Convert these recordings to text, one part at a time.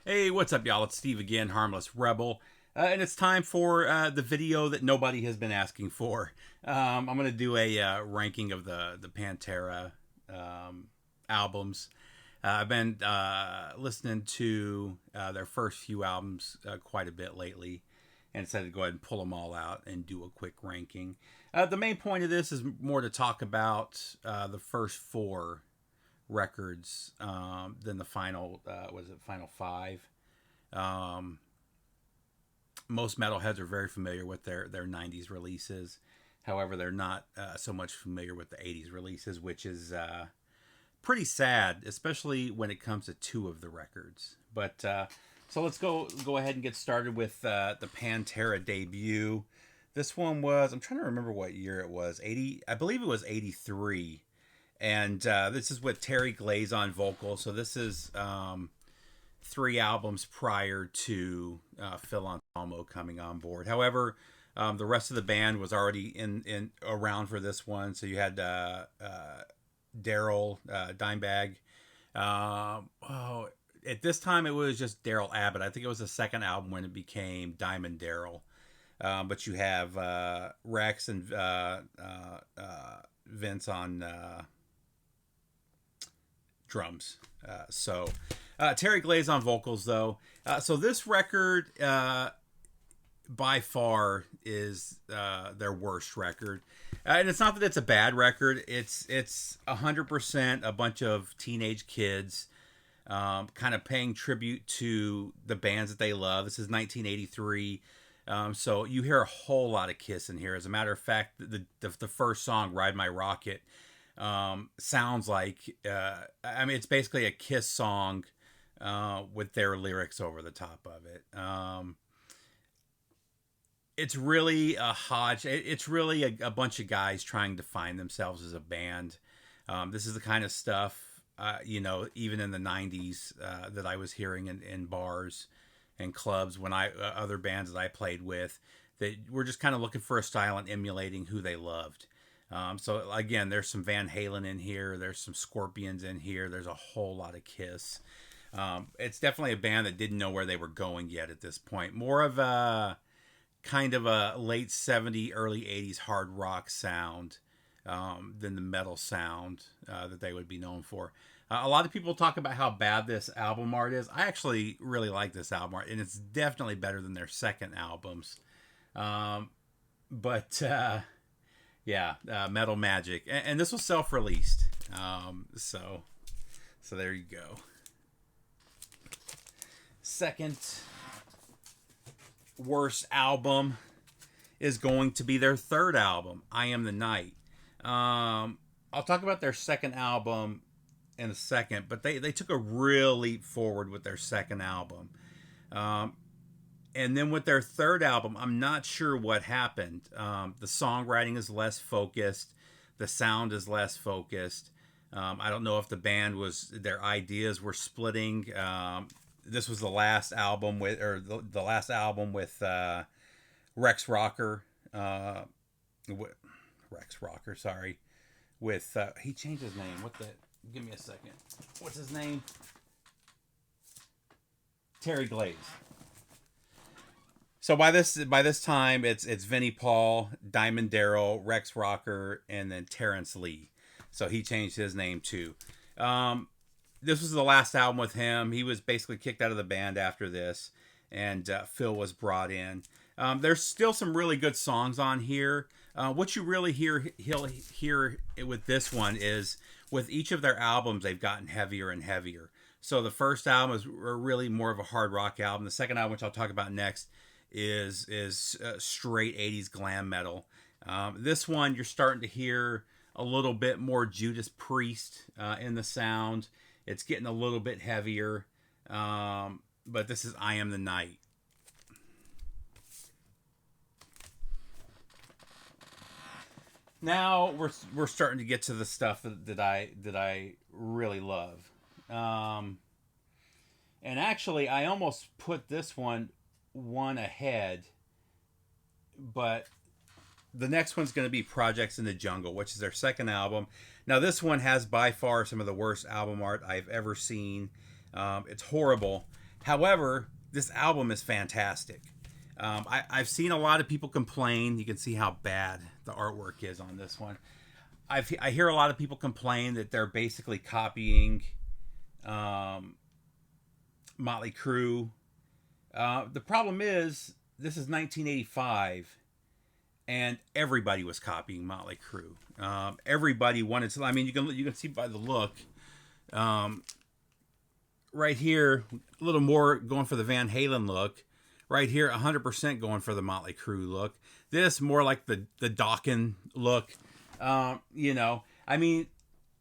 Hey, what's up, y'all? It's Steve again, Harmless Rebel. And it's time for the video that nobody has been asking for. I'm going to do a ranking of the Pantera albums. I've been listening to their first few albums quite a bit lately, and decided to go ahead and pull them all out and do a quick ranking. The main point of this is more to talk about the first four records than the final, was it final five? Um, Most metalheads are very familiar with their 90s releases. However, they're not so much familiar with the 80s releases, which is pretty sad, especially when it comes to two of the records. But so let's go ahead and get started with the Pantera debut. This one was, I'm trying to remember what year it was. 80, I believe it was 83. And this is with Terry Glaze on vocals. So this is three albums prior to Phil Anselmo coming on board. However, the rest of the band was already in around for this one. So you had Daryl Dimebag. At this time, it was just Daryl Abbott. I think it was the second album when it became Diamond Daryl. But you have Rex and Vince on drums. Terry Glaze on vocals, though. So this record, by far, is their worst record. And it's not that it's a bad record. It's 100% a bunch of teenage kids kind of paying tribute to the bands that they love. This is 1983. So you hear a whole lot of Kiss in here. As a matter of fact, the first song, Ride My Rocket, sounds like, it's basically a Kiss song with their lyrics over the top of it. It's really a hodge. It's really a bunch of guys trying to find themselves as a band. This is the kind of stuff, even in the 90s that I was hearing in bars and clubs when other bands that I played with, that were just kind of looking for a style and emulating who they loved. So again, there's some Van Halen in here. There's some Scorpions in here. There's a whole lot of Kiss. It's definitely a band that didn't know where they were going yet at this point. More of a kind of a late 70s, early 80s hard rock sound than the metal sound that they would be known for. A lot of people talk about how bad this album art is. I actually really like this album art, and it's definitely better than their second albums. Metal Magic, and this was self-released. So there you go. Second worst album is going to be their third album, I Am the Night. I'll talk about their second album in a second, but they took a real leap forward with their second album. And then with their third album, I'm not sure what happened. The songwriting is less focused. The sound is less focused. I don't know if the band their ideas were splitting. This was the last album with Rex Rocker. Rex Rocker, sorry. He changed his name. Give me a second. What's his name? Terry Glaze. So by this time, it's Vinnie Paul, Diamond Daryl, Rex Rocker, and then Terrence Lee. So he changed his name too. This was the last album with him. He was basically kicked out of the band after this, and Phil was brought in. There's still some really good songs on here. What you really hear with this one is, with each of their albums, they've gotten heavier and heavier. So the first album is really more of a hard rock album. The second album, which I'll talk about next, is straight 80s glam metal. This one, you're starting to hear a little bit more Judas Priest in the sound. It's getting a little bit heavier, but this is I Am the Night. Now we're starting to get to the stuff that I really love, and actually I almost put this one ahead, but the next one's going to be Projects in the Jungle, which is their second album. Now, this one has by far some of the worst album art I've ever seen. It's horrible. However, this album is fantastic. I've seen a lot of people complain. You can see how bad the artwork is on this one. I hear a lot of people complain that they're basically copying Motley Crue. The problem is, this is 1985, and everybody was copying Motley Crue. Everybody wanted to. I mean, you can see by the look. Right here, a little more going for the Van Halen look. Right here, 100% going for the Motley Crue look. This more like the Dokken look. I mean,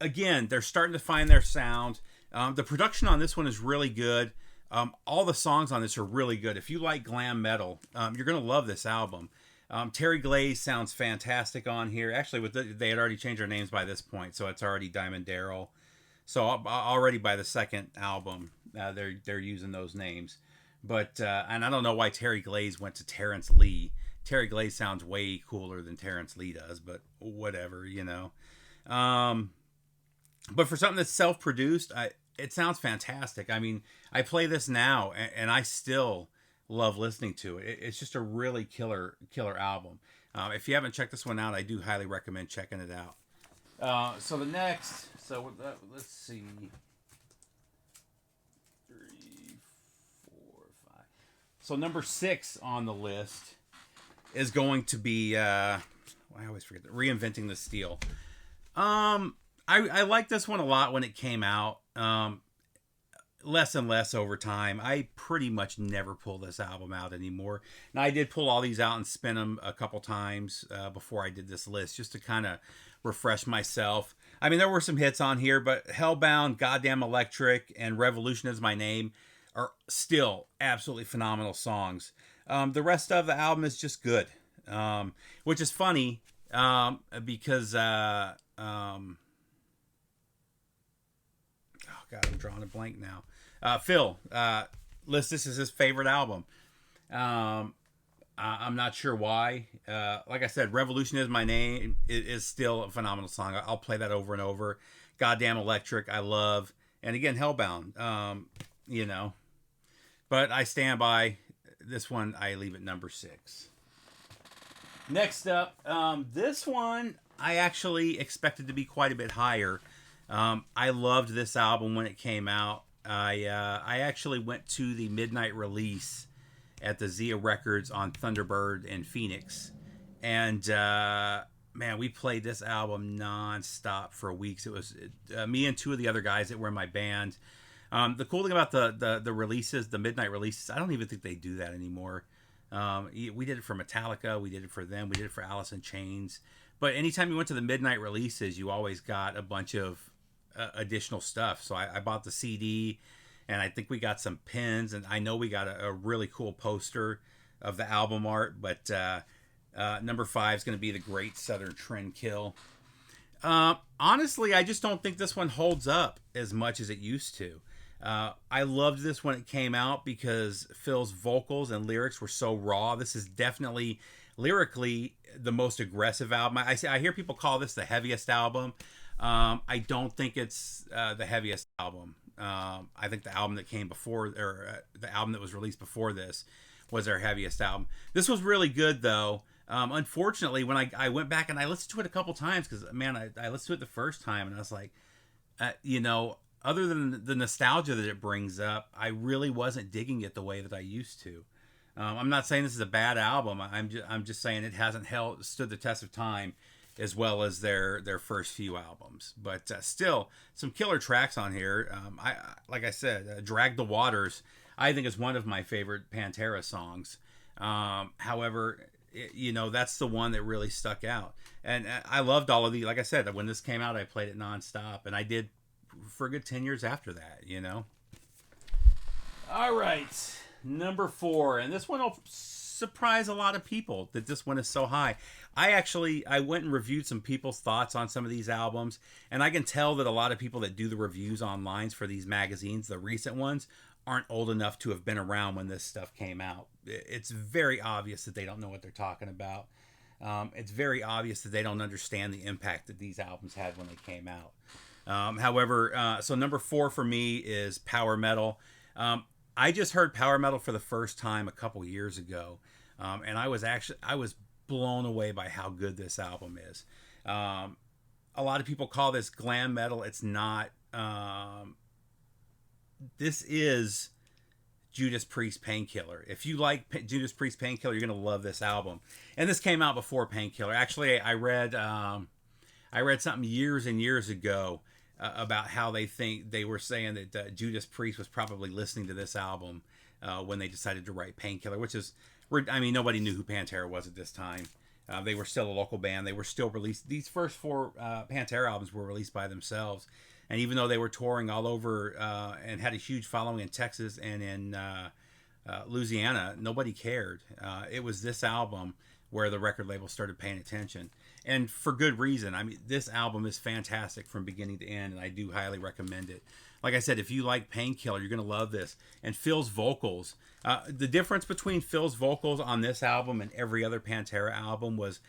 again, they're starting to find their sound. The production on this one is really good. All the songs on this are really good. If you like glam metal, you're going to love this album. Terry Glaze sounds fantastic on here. Actually, they had already changed their names by this point, so it's already Diamond Daryl. So already by the second album, they're using those names. But and I don't know why Terry Glaze went to Terrence Lee. Terry Glaze sounds way cooler than Terrence Lee does, but whatever, But for something that's self-produced, it sounds fantastic. I mean, I play this now, and I still love listening to it. It's just a really killer album. If you haven't checked this one out, I do highly recommend checking it out. So the next, let's see, 3, 4, 5. So number 6 on the list is going to be, I always forget that, Reinventing the Steel. I liked this one a lot when it came out. Less and less over time. I pretty much never pull this album out anymore. Now, I did pull all these out and spin them a couple times before I did this list, just to kind of refresh myself. I mean, there were some hits on here, but Hellbound, Goddamn Electric, and Revolution Is My Name are still absolutely phenomenal songs. The rest of the album is just good, which is funny because oh God, I'm drawing a blank now. Phil lists this as his favorite album. I'm not sure why. Like I said, Revolution Is My Name is still a phenomenal song. I'll play that over and over. Goddamn Electric, I love. And again, Hellbound, But I stand by this one. I leave it number 6. Next up, this one I actually expected to be quite a bit higher. I loved this album when it came out. I actually went to the midnight release at the Zia Records on Thunderbird in Phoenix, and man, we played this album non-stop for weeks. It was me and 2 of the other guys that were in my band. The cool thing about the releases, the midnight releases, I don't even think they do that anymore. We did it for Metallica, we did it for them, we did it for Alice in Chains. But anytime you went to the midnight releases, you always got a bunch of additional stuff. So I bought the CD, and I think we got some pins, and I know we got a really cool poster of the album art. But number 5 is going to be the Great Southern Trendkill. Honestly, I just don't think this one holds up as much as it used to. I loved this when it came out because Phil's vocals and lyrics were so raw. This is definitely lyrically the most aggressive album. I hear people call this the heaviest album. I don't think it's the heaviest album. I think the album that came before, or the album that was released before this, was their heaviest album. This was really good, though. Unfortunately, when I went back and I listened to it a couple times, because, man, I listened to it the first time, and I was like, other than the nostalgia that it brings up, I really wasn't digging it the way that I used to. I'm not saying this is a bad album. I'm just saying it hasn't stood the test of time as well as their first few albums. But still, some killer tracks on here. Like I said, Drag the Waters, I think is one of my favorite Pantera songs. However, that's the one that really stuck out. And I loved all of these. Like I said, when this came out, I played it nonstop. And I did for a good 10 years after that, All right, number 4. And this one will surprise a lot of people that this one is so high. I went and reviewed some people's thoughts on some of these albums, and I can tell that a lot of people that do the reviews online for these magazines, the recent ones, aren't old enough to have been around when this stuff came out. It's very obvious that they don't know what they're talking about. It's very obvious that they don't understand the impact that these albums had when they came out. However, so number 4 for me is power metal. I just heard power metal for the first time a couple years ago, and I was blown away by how good this album is. A lot of people call this glam metal. It's not. This is Judas Priest Painkiller. If you like Judas Priest Painkiller, you're gonna love this album. And this came out before Painkiller. Actually, I read something years and years ago about how they were saying that Judas Priest was probably listening to this album when they decided to write Painkiller, which is, I mean, nobody knew who Pantera was at this time. They were still a local band. They were still released. These first four Pantera albums were released by themselves. And even though they were touring all over and had a huge following in Texas and in Louisiana, nobody cared. It was this album where the record label started paying attention. And for good reason. I mean, this album is fantastic from beginning to end, and I do highly recommend it. Like I said, if you like Painkiller, you're going to love this. And Phil's vocals. The difference between Phil's vocals on this album and every other Pantera album was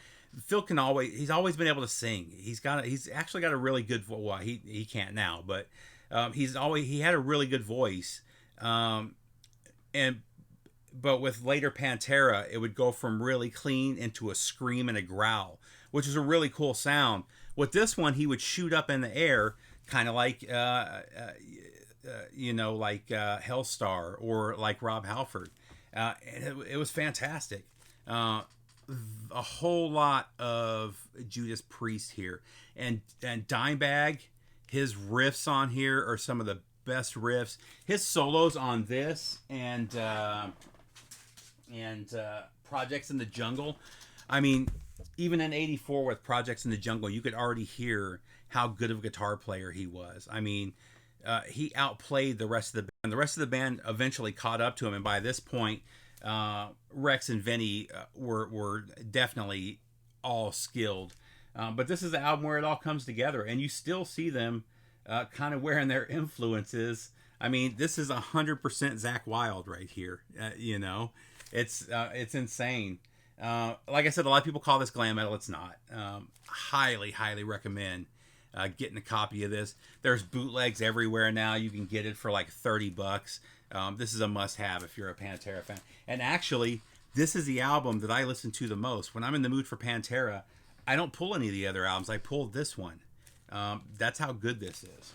Phil he's always been able to sing. He's actually got a really good voice. Well, he can't now, but he had a really good voice. But with later Pantera, it would go from really clean into a scream and a growl, which is a really cool sound. With this one, he would shoot up in the air, kind of like Hellstar or like Rob Halford. And it was fantastic. A whole lot of Judas Priest here, and Dimebag, his riffs on here are some of the best riffs. His solos on this and Projects in the Jungle. I mean, even in '84 with Projects in the Jungle, you could already hear how good of a guitar player he was. I mean, he outplayed the rest of the band. The rest of the band eventually caught up to him, and by this point, Rex and Vinny were definitely all skilled. But this is the album where it all comes together, and you still see them kind of wearing their influences. I mean, this is 100% Zakk Wylde right here. It's insane. Like I said, a lot of people call this glam metal. It's not. Highly, highly recommend getting a copy of this. There's bootlegs everywhere now. You can get it for like $30. This is a must-have if you're a Pantera fan. And actually, this is the album that I listen to the most. When I'm in the mood for Pantera, I don't pull any of the other albums. I pull this one. That's how good this is.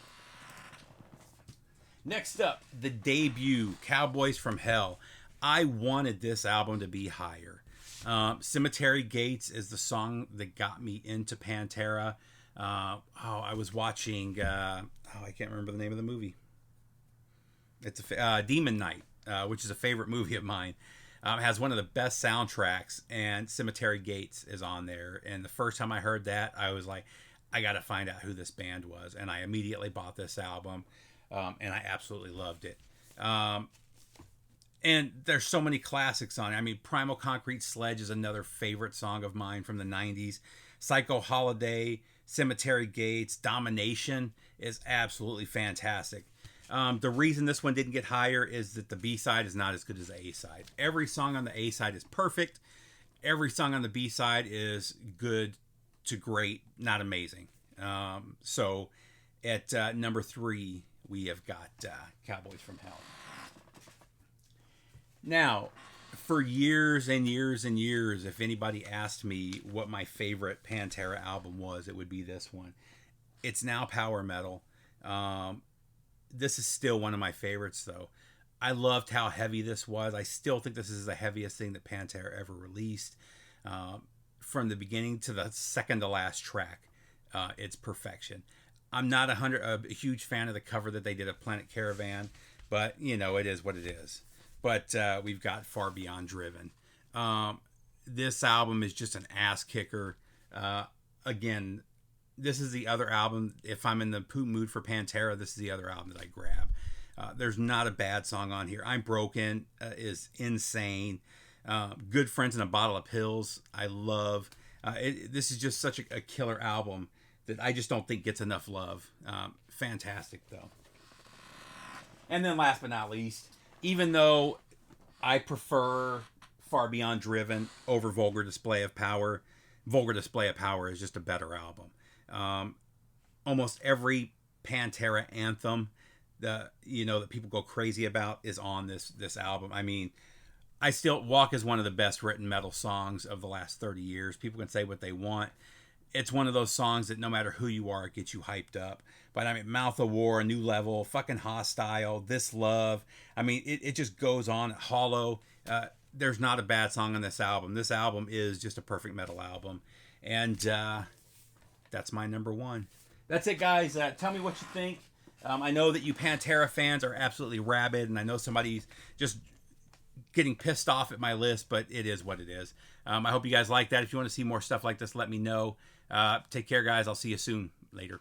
Next up, the debut, Cowboys from Hell. I wanted this album to be higher. Cemetery Gates is the song that got me into Pantera. I was watching, I can't remember the name of the movie. It's Demon Knight, which is a favorite movie of mine. Has one of the best soundtracks, and Cemetery Gates is on there. And the first time I heard that, I was like, I got to find out who this band was. And I immediately bought this album, and I absolutely loved it. And there's so many classics on it. I mean, Primal Concrete Sledge is another favorite song of mine from the 90s. Psycho Holiday, Cemetery Gates, Domination is absolutely fantastic. The reason this one didn't get higher is that the B-side is not as good as the A-side. Every song on the A-side is perfect. Every song on the B-side is good to great, not amazing. So at number 3, we have got Cowboys from Hell. Now, for years and years and years, if anybody asked me what my favorite Pantera album was, it would be this one. It's now power metal. This is still one of my favorites, though. I loved how heavy this was. I still think this is the heaviest thing that Pantera ever released. From the beginning to the second to last track, it's perfection. I'm not a huge fan of the cover that they did of Planet Caravan, but, it is what it is. But we've got Far Beyond Driven. This album is just an ass kicker. Again, this is the other album. If I'm in the mood for Pantera, this is the other album that I grab. There's not a bad song on here. I'm Broken is insane. Good Friends and a Bottle of Pills, I love. This is just such a killer album that I just don't think gets enough love. Fantastic, though. And then last but not least, even though I prefer Far Beyond Driven over Vulgar Display of Power, Vulgar Display of Power is just a better album. Almost every Pantera anthem that people go crazy about is on this album. I mean, I still Walk is one of the best written metal songs of the last 30 years. People can say what they want. It's one of those songs that no matter who you are, it gets you hyped up. But I mean, Mouth of War, A New Level, fucking Hostile, This Love. I mean, it just goes on. Hollow. There's not a bad song on this album. This album is just a perfect metal album. And that's my number one. That's it, guys. Tell me what you think. I know that you Pantera fans are absolutely rabid, and I know somebody's just getting pissed off at my list, but it is what it is. I hope you guys like that. If you want to see more stuff like this, let me know. Take care, guys. I'll see you soon. Later.